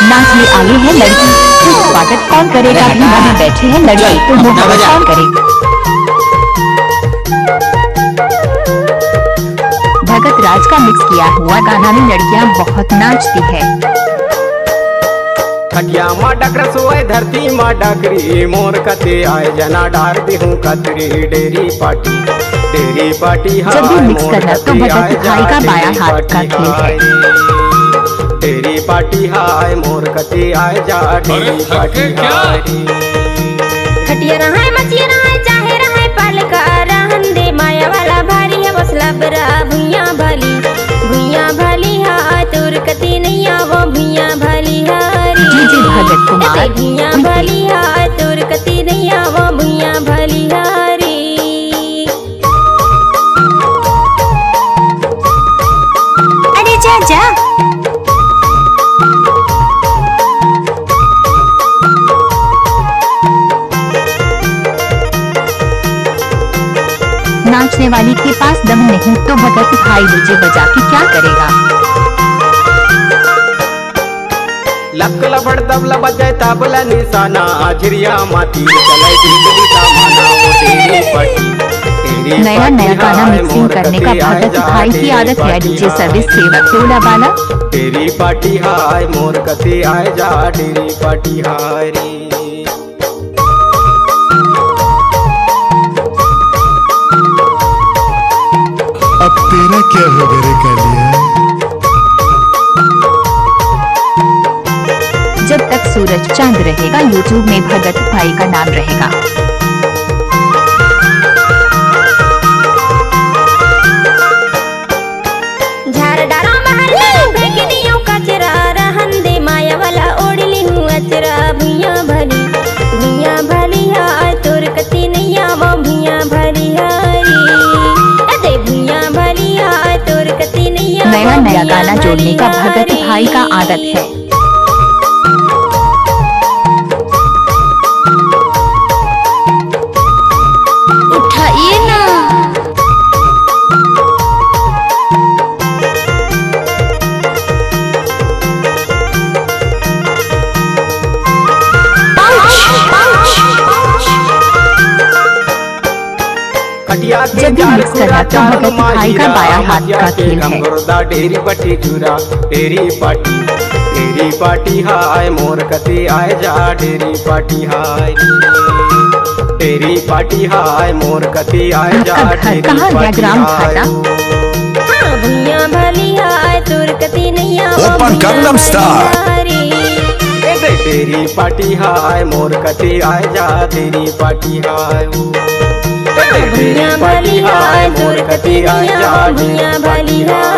नाच में आई है लड़की, तो स्वागत कौन करेगा? वहाँ बैठे हैं लड़की, तो मुहावरा कौन करेगा? भगत राज का मिक्स किया हुआ गाना में लड़कियाँ बहुत नाचती है। खटिया माँ डकर सोए धरती माँ डकरी, मोर कते आए जना डार बिहू कतरी। डेरी पार्टी जब भी मिक्स करना तो भगत भाई का बायां हाथ का खेल है। डेरी पार्टी हाय मोर कते आए जा डेरी पार्टी हाय। खटिया रहाय मचिया रहाय चाहे रहाय पालका रहन दे माया वाला भारी है बस लबरा भुइया भली हा तोर कते नहीं आवो भुइया भली हारी। जी भगत कुमार भुइया भली हा तोर कते नहीं आवो भुइया भली हारी। अरे जा जा नाचने वाली के पास दम नहीं तो भगत भाई डीजे बजा के क्या करेगा? लक लबड़ तबला बजाए तबला निशाना झिरिया माती चले बिजली सामाना। नया गाना मिक्सिंग करने का भगत भाई की आदत है। डीजे सर्विस सेवक टोला वाला। डेरी पार्टी हाय मोर कते आए जा डेरी पार्टी हाय रे। अब तेरा क्या होगा रे कालिया? जब तक सूरज चांद रहेगा यूट्यूब में भगत भाई का नाम रहेगा। झार डारा महल फेंकनियों कचरा रहन दे माया वाला ओढ़ली हूँ अचरा। भुइया भली हा तोर कती नहीं आवो भुइया भली हारी। अरे भुइया भली हा तोर कती नहीं आवो नया गाना जोड़ने का भगत भाई का आदत है। उठाइए ना जब भी मिक्स करना तो भगत भाई का बायां हाथ का खेल है। डेरी पट्टी चूरा डेरी पार्टी हाय मोर कते आए जा डेरी पार्टी हाय। डेरी पार्टी हाय मोर कते आए जा डेरी पार्टी हाय। भुइया भली हाय तोर कती नहीं आवो ओपन गंगनम स्टाइल। डेरी पार्टी हाय मोर कते आए जा डेरी पार्टी हाय। भुइया भली हाय तोर कती नहीं आवो भुइया भली हाय।